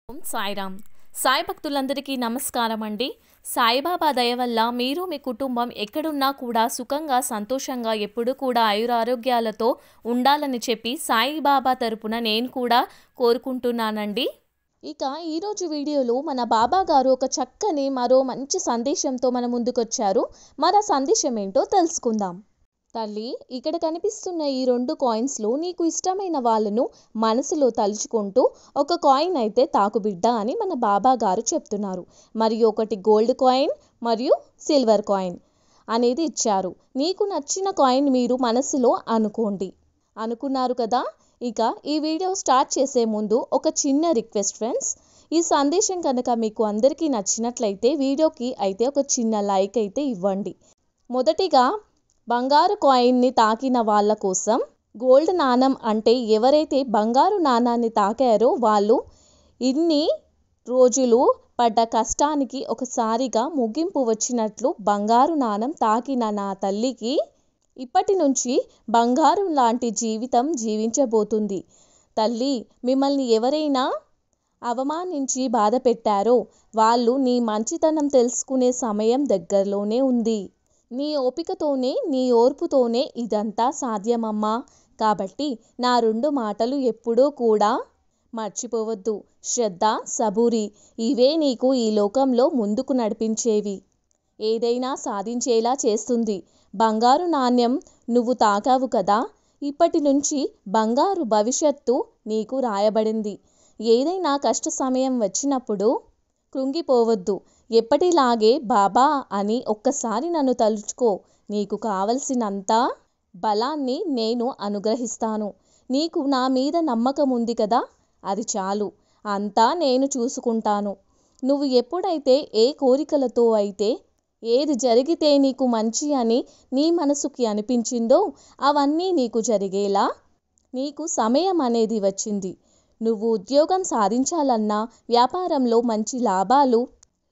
ఓం సాయిరామ్. సాయి భక్తులందరికీ నమస్కారం అండి. సాయిబాబా దయ వల్ల మీరు మీ కుటుంబం ఎక్కడున్నా కూడా సుఖంగా సంతోషంగా ఎప్పుడు కూడా ఆయురారోగ్యాలతో ఉండాలని చెప్పి సాయిబాబా తరపున నేను కూడా కోరుకుంటున్నానండి. ఇక ఈరోజు వీడియోలో మన బాబా గారు ఒక చక్కని మరో మంచి సందేశంతో మన ముందుకొచ్చారు. మరి ఆ సందేశం ఏంటో తెలుసుకుందాం. తల్లి, ఇక్కడ కనిపిస్తున్న ఈ 2 కాయిన్స్లో నీకు ఇష్టమైన వాళ్ళను మనసులో తలుచుకుంటూ ఒక కాయిన్ అయితే తాకు బిడ్డ అని మన బాబా గారు చెప్తున్నారు. మరియు ఒకటి గోల్డ్ కాయిన్ మరియు సిల్వర్ కాయిన్ అనేది ఇచ్చారు. నీకు నచ్చిన కాయిన్ మీరు మనసులో అనుకోండి. అనుకున్నారు కదా? ఇక ఈ వీడియో స్టార్ట్ చేసే ముందు ఒక చిన్న రిక్వెస్ట్ ఫ్రెండ్స్. ఈ సందేశం కనుక మీకు అందరికీ నచ్చినట్లయితే వీడియోకి అయితే ఒక చిన్న లైక్ అయితే ఇవ్వండి. మొదటిగా బంగారు కాయిన్ని తాకిన వాళ్ళ కోసం, గోల్డ్ నాణం అంటే ఎవరైతే బంగారు నాణాన్ని తాకారో వాళ్ళు ఇన్ని రోజులు పడ్డ కష్టానికి ఒకసారిగా ముగింపు వచ్చినట్లు బంగారు నాణం తాకిన నా తల్లికి ఇప్పటి నుంచి బంగారు లాంటి జీవితం జీవించబోతుంది. తల్లి, మిమ్మల్ని ఎవరైనా అవమానించి బాధ పెట్టారో వాళ్ళు నీ మంచితనం తెలుసుకునే సమయం దగ్గరలోనే ఉంది. నీ ఓపికతోనే నీ ఓర్పుతోనే ఇదంతా సాధ్యమమ్మా. కాబట్టి నా 2 మాటలు ఎప్పుడూ కూడా మర్చిపోవద్దు. శ్రద్ధ, సబూరి ఇవే నీకు ఈ లోకంలో ముందుకు నడిపించేవి. ఏదైనా సాధించేలా చేస్తుంది. బంగారు నాణ్యం నువ్వు తాకావు కదా, ఇప్పటి నుంచి బంగారు భవిష్యత్తు నీకు రాయబడింది. ఏదైనా కష్ట సమయం వచ్చినప్పుడు కృంగిపోవద్దు. ఎప్పటిలాగే బాబా అని ఒక్కసారి నన్ను తలుచుకో. నీకు కావలసినంత బలాన్ని నేను అనుగ్రహిస్తాను. నీకు నా మీద నమ్మకం ఉంది కదా, అది చాలు. అంతా నేను చూసుకుంటాను. నువ్వు ఎప్పుడైతే ఏ కోరికలతో అయితే ఏది జరిగితే నీకు మంచి అని నీ మనసుకి అనిపించిందో అవన్నీ నీకు జరిగేలా నీకు సమయం అనేది వచ్చింది. నువ్వు ఉద్యోగం సాధించాలన్నా, వ్యాపారంలో మంచి లాభాలు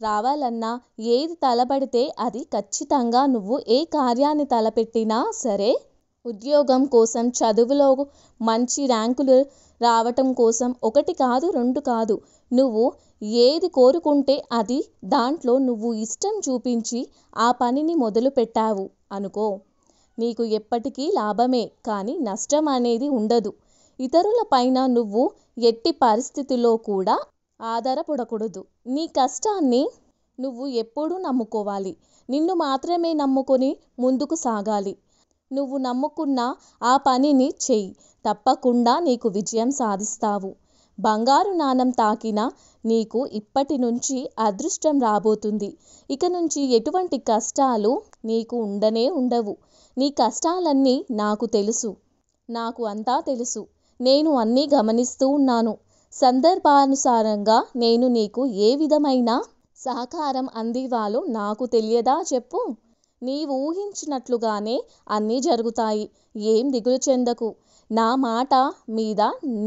రావాలన్నా, ఏది తలబడితే అది ఖచ్చితంగా నువ్వు ఏ కార్యాన్ని తలపెట్టినా సరే, ఉద్యోగం కోసం, చదువులో మంచి ర్యాంకులు రావటం కోసం 1 కాదు 2 కాదు, నువ్వు ఏది కోరుకుంటే అది దాంట్లో నువ్వు ఇష్టం చూపించి ఆ పనిని మొదలు పెట్టావు అనుకో, నీకు ఎప్పటికీ లాభమే కానీ నష్టం అనేది ఉండదు. ఇతరుల పైన నువ్వు ఎట్టి పరిస్థితిలో కూడా ఆధారపడకూడదు. నీ కష్టాన్ని నువ్వు ఎప్పుడూ నమ్ముకోవాలి. నిన్ను మాత్రమే నమ్ముకొని ముందుకు సాగాలి. నువ్వు నమ్ముకున్న ఆ పనిని చెయ్యి. తప్పకుండా నీకు విజయం సాధిస్తావు. బంగారు నాణం తాకిన నీకు ఇప్పటి నుంచి అదృష్టం రాబోతుంది. ఇక నుంచి ఎటువంటి కష్టాలు నీకు ఉండనే ఉండవు. నీ కష్టాలన్నీ నాకు తెలుసు. నాకు అంతా తెలుసు. నేను అన్నీ గమనిస్తూ ఉన్నాను. సందర్భానుసారంగా నేను నీకు ఏ విధమైన సహకారం అందివ్వాలో నాకు తెలియదా చెప్పు? నీవు ఊహించినట్లుగానే అన్నీ జరుగుతాయి. ఏం దిగులు చెందకు. నా మాట మీద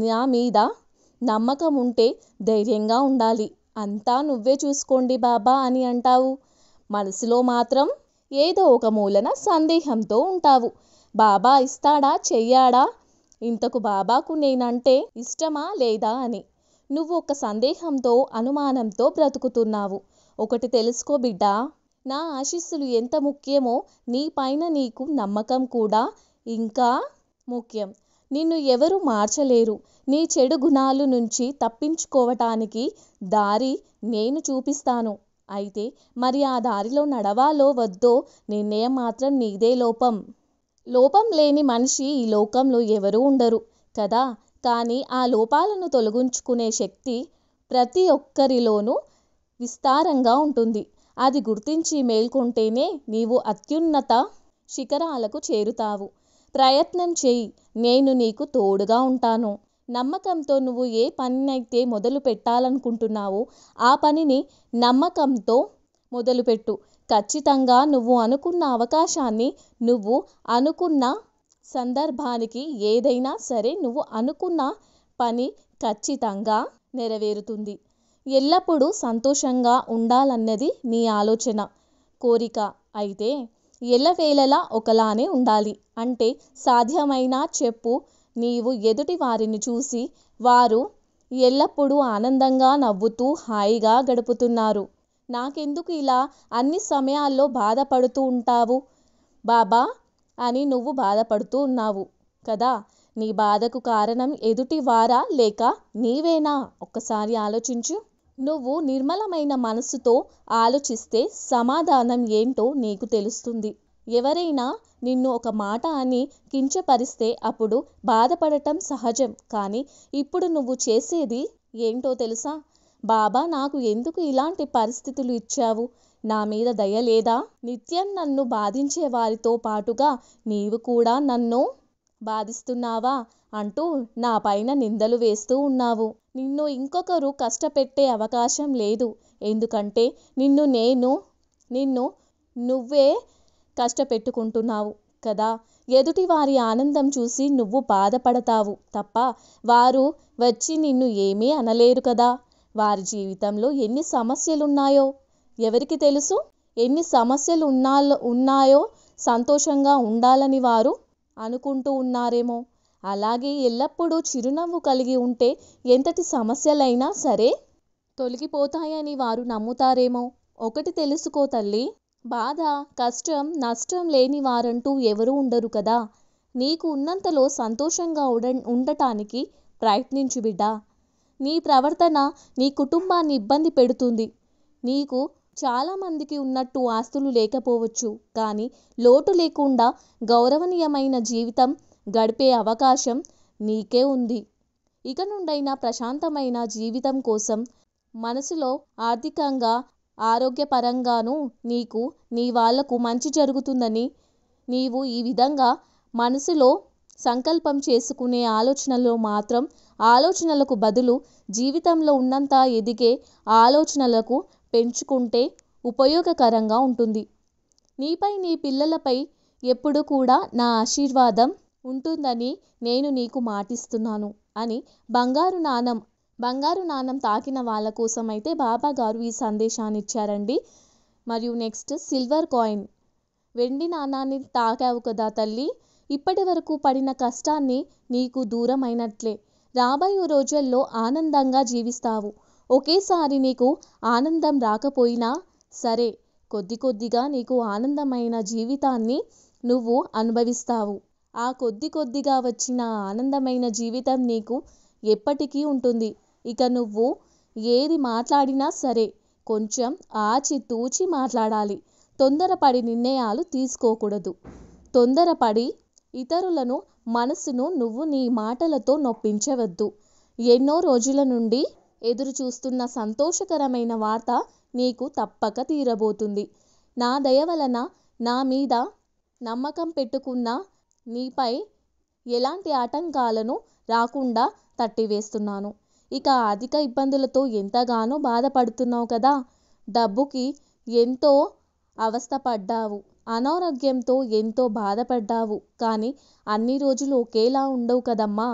నా మీద నమ్మకం ఉంటే ధైర్యంగా ఉండాలి. అంతా నువ్వే చూసుకోండి బాబా అని అంటావు. మనసులో మాత్రం ఏదో ఒక మూలన సందేహంతో ఉంటావు. బాబా ఇస్తాడా చెయ్యాడా, ఇంతకు బాబాకు నేనంటే ఇష్టమా లేదా అని నువ్వు ఒక సందేహంతో అనుమానంతో బ్రతుకుతున్నావు. ఒకటి తెలుసుకో బిడ్డా, నా ఆశీస్సులు ఎంత ముఖ్యమో నీ పైన నీకు నమ్మకం కూడా ఇంకా ముఖ్యం. నిన్ను ఎవరు మార్చలేరు. నీ చెడు గుణాలు నుంచి తప్పించుకోవటానికి దారి నేను చూపిస్తాను. అయితే మరి ఆ దారిలో నడవాలో వద్దో నిర్ణయం మాత్రం నీదే. లోపం లేని మనిషి ఈ లోకంలో ఎవరూ ఉండరు కదా. కానీ ఆ లోపాలను తొలగించుకునే శక్తి ప్రతి ఒక్కరిలోనూ విస్తారంగా ఉంటుంది. అది గుర్తించి మేల్కొంటేనే నీవు అత్యున్నత శిఖరాలకు చేరుతావు. ప్రయత్నం చెయ్యి. నేను నీకు తోడుగా ఉంటాను. నమ్మకంతో నువ్వు ఏ పనినైతే మొదలు పెట్టాలనుకుంటున్నావో ఆ పనిని నమ్మకంతో మొదలుపెట్టు. ఖచ్చితంగా నువ్వు అనుకున్న అవకాశాన్ని, నువ్వు అనుకున్న సందర్భానికి ఏదైనా సరే నువ్వు అనుకున్న పని ఖచ్చితంగా నెరవేరుతుంది. ఎల్లప్పుడూ సంతోషంగా ఉండాలన్నది నీ ఆలోచన, కోరిక. అయితే ఎల్లవేళలా ఒకలానే ఉండాలి అంటే సాధ్యమైనా చెప్పు. నీవు ఎదుటి వారిని చూసి వారు ఎల్లప్పుడూ ఆనందంగా నవ్వుతూ హాయిగా గడుపుతున్నారు. నాకెందుకు ఇలా అన్ని సమయాల్లో బాధపడుతూ ఉంటావు బాబా అని నువ్వు బాధపడుతూ ఉన్నావు కదా. నీ బాధకు కారణం ఎదుటి వారా లేక నీవేనా? ఒక్కసారి ఆలోచించు. నువ్వు నిర్మలమైన మనసుతో ఆలోచిస్తే సమాధానం ఏంటో నీకు తెలుస్తుంది. ఎవరైనా నిన్ను ఒక మాట అని కించపరిస్తే అప్పుడు బాధపడటం సహజం. కానీ ఇప్పుడు నువ్వు చేసేది ఏంటో తెలుసా? బాబా, నాకు ఎందుకు ఇలాంటి పరిస్థితులు ఇచ్చావు? నా మీద దయ లేదా? నిత్యం నన్ను బాధించే వారితో పాటుగా నీవు కూడా నన్ను బాధిస్తున్నావా అంటూ నా పైన నిందలు వేస్తూ ఉన్నావు. నిన్ను ఇంకొకరు కష్టపెట్టే అవకాశం లేదు. ఎందుకంటే నిన్ను నువ్వే కష్టపెట్టుకుంటున్నావు కదా. ఎదుటి వారి ఆనందం చూసి నువ్వు బాధపడతావు తప్ప వారు వచ్చి నిన్ను ఏమీ అనలేరు కదా. వారి జీవితంలో ఎన్ని సమస్యలున్నాయో ఎవరికి తెలుసు? ఎన్ని సమస్యలు ఉన్నాయో సంతోషంగా ఉండాలని వారు అనుకుంటూ ఉన్నారేమో. అలాగే ఎల్లప్పుడూ చిరునవ్వు కలిగి ఉంటే ఎంతటి సమస్యలైనా సరే తొలగిపోతాయని వారు నమ్ముతారేమో. ఒకటి తెలుసుకో తల్లి, బాధ, కష్టం, నష్టం లేని వారంటూ ఎవరూ ఉండరు కదా. నీకు ఉన్నంతలో సంతోషంగా ఉండటానికి ప్రయత్నించు బిడ్డా. నీ ప్రవర్తన నీ కుటుంబాన్ని ఇబ్బంది పెడుతుంది. నీకు చాలామందికి ఉన్నట్టు ఆస్తులు లేకపోవచ్చు, కానీ లోటు లేకుండా గౌరవనీయమైన జీవితం గడిపే అవకాశం నీకే ఉంది. ఇక నుండైనా ప్రశాంతమైన జీవితం కోసం మనసులో ఆర్థికంగా ఆరోగ్యపరంగానూ నీకు నీ వాళ్లకు మంచి జరుగుతుందని నీవు ఈ విధంగా మనసులో సంకల్పం చేసుకునే ఆలోచనలకు బదులు జీవితంలో ఉన్నంత ఎదిగే ఆలోచనలకు పెంచుకుంటే ఉపయోగకరంగా ఉంటుంది. నీపై నీ పిల్లలపై ఎప్పుడు కూడా నా ఆశీర్వాదం ఉంటుందని నేను నీకు మాటిస్తున్నాను అని బంగారు నాణం తాకిన వాళ్ళ కోసం అయితే బాబా గారు ఈ సందేశాన్ని ఇచ్చారండి. మరియు నెక్స్ట్ సిల్వర్ కాయిన్. వెండి నాణాన్ని తాకావు కదా తల్లి, ఇప్పటి వరకు పడిన కష్టాన్ని నీకు దూరం అయినట్లే. రాబోయే రోజుల్లో ఆనందంగా జీవిస్తావు. ఒకేసారి నీకు ఆనందం రాకపోయినా సరే, కొద్ది కొద్దిగా నీకు ఆనందమైన జీవితాన్ని నువ్వు అనుభవిస్తావు. ఆ కొద్దిగా వచ్చిన ఆనందమైన జీవితం నీకు ఎప్పటికీ ఉంటుంది. ఇక నువ్వు ఏది మాట్లాడినా సరే కొంచెం ఆచితూచి మాట్లాడాలి. తొందరపడి నిర్ణయాలు తీసుకోకూడదు. తొందరపడి ఇతరులను మనసును నువ్వు నీ మాటలతో నొప్పించవద్దు. ఎన్నో రోజుల నుండి ఎదురు చూస్తున్న సంతోషకరమైన వార్త నీకు తప్పక తీరబోతుంది. నా దయ వలన నా మీద నమ్మకం పెట్టుకున్న నీపై ఎలాంటి ఆటంకాలను రాకుండా తట్టివేస్తున్నాను. ఇక ఆర్థిక ఇబ్బందులతో ఎంతగానో బాధపడుతున్నావు కదా. డబ్బుకి ఎంతో అవస్థపడ్డావు, అనారోగ్యంతో ఎంతో బాధపడ్డావు. కానీ అన్ని రోజులు ఒకేలా ఉండవు కదమ్మా.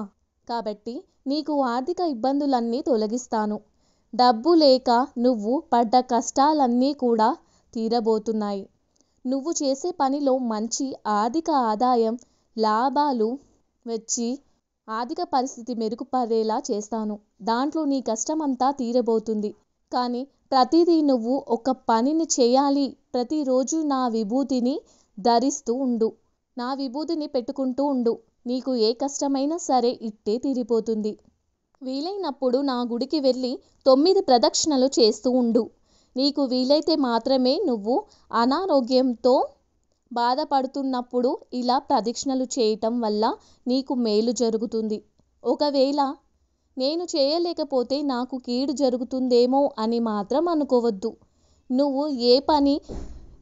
కాబట్టి నీకు ఆర్థిక ఇబ్బందులన్నీ తొలగిస్తాను. డబ్బు లేక నువ్వు పడ్డ కష్టాలన్నీ కూడా తీరబోతున్నాయి. నువ్వు చేసే పనిలో మంచి ఆర్థిక ఆదాయం, లాభాలు వచ్చి ఆర్థిక పరిస్థితి మెరుగుపడేలా చేస్తాను. దాంట్లో నీ కష్టమంతా తీరబోతుంది. కానీ ప్రతిదీ నువ్వు ఒక పనిని చేయాలి. ప్రతిరోజు నా విభూతిని ధరిస్తూ ఉండు, నా విభూతిని పెట్టుకుంటూ ఉండు. నీకు ఏ కష్టమైనా సరే ఇట్టే తీరిపోతుంది. వీలైనప్పుడు నా గుడికి వెళ్ళి 9 ప్రదక్షిణలు చేస్తూ ఉండు. నీకు వీలైతే మాత్రమే నువ్వు అనారోగ్యంతో బాధపడుతున్నప్పుడు ఇలా ప్రదక్షిణలు చేయటం వల్ల నీకు మేలు జరుగుతుంది. ఒకవేళ నేను చేయలేకపోతే నాకు కీడు జరుగుతుందేమో అని మాత్రం అనుకోవద్దు. నువ్వు ఏ పని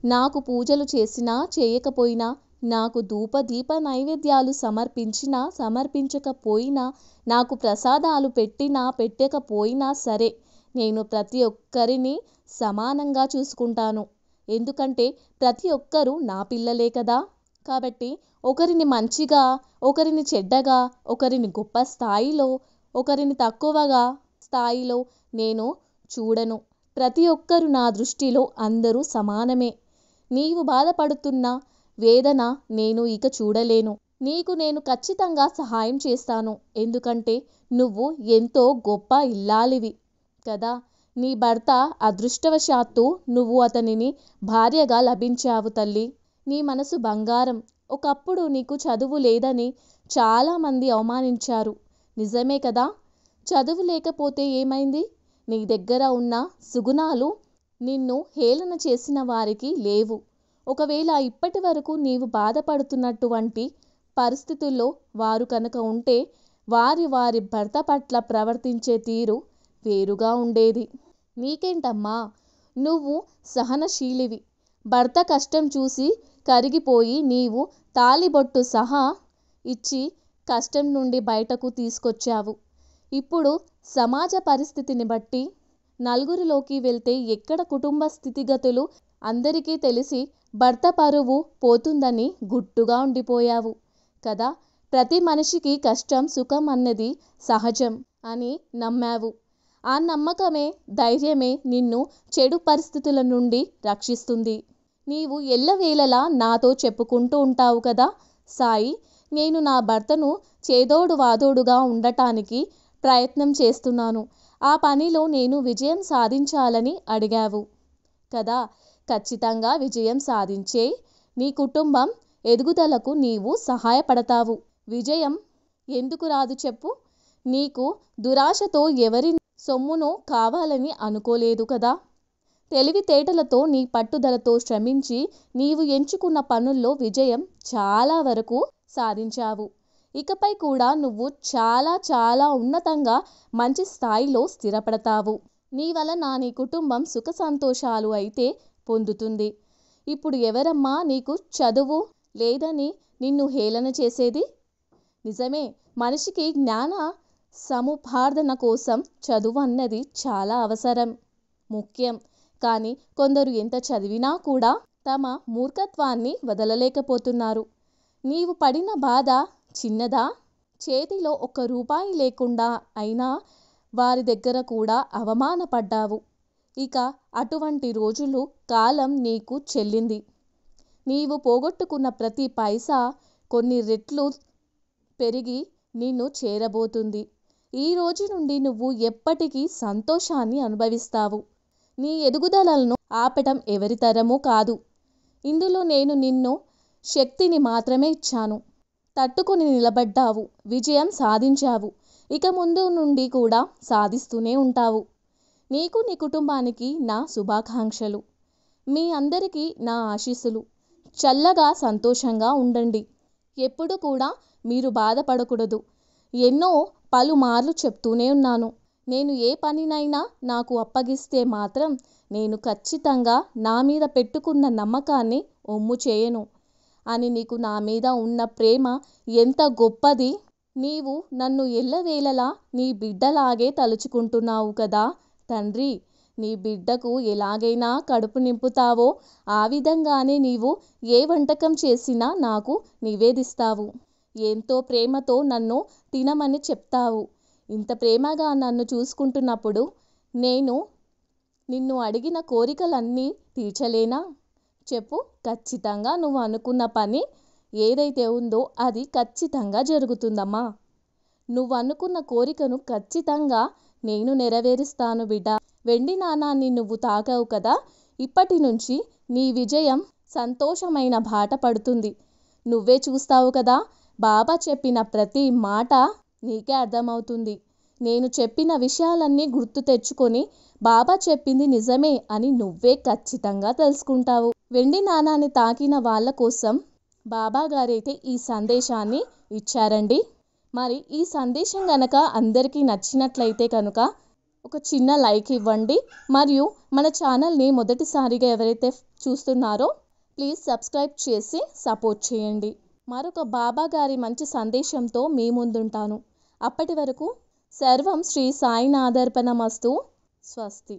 నాకు పూజలు చేసినా చేయకపోయినా, నాకు ధూపదీప నైవేద్యాలు సమర్పించినా సమర్పించకపోయినా, నాకు ప్రసాదాలు పెట్టినా పెట్టకపోయినా సరే, నేను ప్రతి ఒక్కరిని సమానంగా చూసుకుంటాను. ఎందుకంటే ప్రతి ఒక్కరూ నా పిల్లలే కదా. కాబట్టి ఒకరిని మంచిగా, ఒకరిని చెడ్డగా, ఒకరిని గొప్ప స్థాయిలో, ఒకరిని తక్కువగా స్థాయిలో నేను చూడను. ప్రతి ఒక్కరూ నా దృష్టిలో అందరూ సమానమే. నీవు బాధపడుతున్న వేదన నేను ఇక చూడలేను. నీకు నేను ఖచ్చితంగా సహాయం చేస్తాను. ఎందుకంటే నువ్వు ఎంతో గొప్ప ఇల్లాలివి కదా. నీ భర్త అదృష్టవశాత్తు నువ్వు అతనిని భార్యగా లభించావు తల్లి. నీ మనసు బంగారం. ఒకప్పుడు నీకు చదువు లేదని చాలామంది అవమానించారు. నిజమే కదా. చదువు లేకపోతే ఏమైంది? నీ దగ్గర ఉన్న సుగుణాలు నిన్ను హేళన చేసిన వారికి లేవు. ఒకవేళ ఇప్పటి వరకు నీవు బాధపడుతున్నటువంటి పరిస్థితుల్లో వారు కనుక ఉంటే వారి వారి భర్త పట్ల ప్రవర్తించే తీరు వేరుగా ఉండేది. నీకేంటమ్మా, నువ్వు సహనశీలివి. భర్త కష్టం చూసి కరిగిపోయి నీవు తాళిబొట్టు సహా ఇచ్చి కష్టం నుండి బయటకు తీసుకొచ్చావు. ఇప్పుడు సమాజ పరిస్థితిని బట్టి నలుగురిలోకి వెళ్తే ఎక్కడ కుటుంబ స్థితిగతులు అందరికీ తెలిసి భర్త పరువు పోతుందని గుట్టుగా ఉండిపోయావు కదా. ప్రతి మనిషికి కష్టం సుఖం అన్నది సహజం అని నమ్మావు. ఆ నమ్మకమే, ధైర్యమే నిన్ను చెడు పరిస్థితుల నుండి రక్షిస్తుంది. నీవు ఎల్లవేళలా నాతో చెప్పుకుంటూ ఉంటావు కదా, సాయి, నేను నా భర్తను చేదోడు వాదోడుగా ఉండటానికి ప్రయత్నం చేస్తున్నాను. ఆ పనిలో నేను విజయం సాధించాలని అడిగావు కదా. ఖచ్చితంగా విజయం సాధించే నీ కుటుంబం ఎదుగుదలకు నీవు సహాయపడతావు. విజయం ఎందుకు రాదు చెప్పు? నీకు దురాశతో ఎవరి సొమ్మును కావాలని అనుకోలేదు కదా. తెలివితేటలతో నీ పట్టుదలతో శ్రమించి నీవు ఎంచుకున్న పనుల్లో విజయం చాలా వరకు సాధించావు. ఇకపై కూడా నువ్వు చాలా చాలా ఉన్నతంగా మంచి స్థాయిలో స్థిరపడతావు. నీ వలన నీ కుటుంబం సుఖ సంతోషాలు అయితే పొందుతుంది. ఇప్పుడు ఎవరమ్మా నీకు చదువు లేదని నిన్ను హేళన చేసేది? నిజమే, మనిషికి జ్ఞాన సముపార్జన కోసం చదువు అన్నది చాలా అవసరం, ముఖ్యం. కానీ కొందరు ఎంత చదివినా కూడా తమ మూర్ఖత్వాన్ని వదలలేకపోతున్నారు. నీవు పడిన బాధ చిన్నదా? చేతిలో ఒక్క రూపాయి లేకుండా అయినా వారి దగ్గర కూడా అవమానపడ్డావు. ఇక అటువంటి రోజులు కాలం నీకు చెల్లింది. నీవు పోగొట్టుకున్న ప్రతి పైసా కొన్ని రెట్లు పెరిగి నిన్ను చేరబోతుంది. ఈ రోజు నుండి నువ్వు ఎప్పటికీ సంతోషాన్ని అనుభవిస్తావు. నీ ఎదుగుదలను ఆపటం ఎవరి తరమూ కాదు. ఇందులో నేను నిన్ను శక్తిని మాత్రమే ఇచ్చాను. తట్టుకుని నిలబడ్డావు, విజయం సాధించావు. ఇక ముందు నుండి కూడా సాధిస్తూనే ఉంటావు. నీకు నీ కుటుంబానికి నా శుభాకాంక్షలు. మీ అందరికీ నా ఆశీస్సులు. చల్లగా సంతోషంగా ఉండండి. ఎప్పుడు కూడా మీరు బాధపడకూడదు. ఎన్నో పలుమార్లు చెప్తూనే ఉన్నాను. నేను ఏ పనినైనా నాకు అప్పగిస్తే మాత్రం నేను ఖచ్చితంగా నా మీద పెట్టుకున్న నమ్మకాన్ని ఒమ్ము చేయను అని. నీకు నా మీద ఉన్న ప్రేమ ఎంత గొప్పది. నీవు నన్ను ఎల్లవేళలా నీ బిడ్డలాగే తలుచుకుంటున్నావు కదా తండ్రి. నీ బిడ్డకు ఎలాగైనా కడుపు నింపుతావో ఆ విధంగానే నీవు ఏ వంటకం చేసినా నాకు నివేదిస్తావు. ఎంతో ప్రేమతో నన్ను తినమని చెప్తావు. ఇంత ప్రేమగా నన్ను చూసుకుంటున్నప్పుడు నేను నిన్ను అడిగిన కోరికలన్నీ తీర్చలేనా చెప్పు? ఖచ్చితంగా నువ్వు అనుకున్న పని ఏదైతే ఉందో అది ఖచ్చితంగా జరుగుతుందమ్మా. నువ్వు అనుకున్న కోరికను ఖచ్చితంగా నేను నెరవేరుస్తాను బిడ్డ. వెండి నాణాన్ని నువ్వు తాకావు కదా, ఇప్పటి నుంచి నీ విజయం సంతోషమైన బాట పడుతుంది. నువ్వే చూస్తావు కదా. బాబా చెప్పిన ప్రతి మాట నీకే అర్థమవుతుంది. నేను చెప్పిన విషయాలన్నీ గుర్తు తెచ్చుకొని బాబా చెప్పింది నిజమే అని నువ్వే ఖచ్చితంగా తెలుసుకుంటావు. వెండి నాణాన్ని తాకిన వాళ్ళ కోసం బాబా గారైతే ఈ సందేశాన్ని ఇచ్చారండి. మరి ఈ సందేశం గనక అందరికీ నచ్చినట్లయితే కనుక ఒక చిన్న లైక్ ఇవ్వండి. మరియు మన ఛానల్ని మొదటిసారిగా ఎవరైతే చూస్తున్నారో ప్లీజ్ సబ్స్క్రైబ్ చేసి సపోర్ట్ చేయండి. మరొక బాబా గారి మంచి సందేశంతో మీ ముందుంటాను. అప్పటి వరకు సర్వం శ్రీ సాయినాథార్పణమస్తు. స్వస్తి.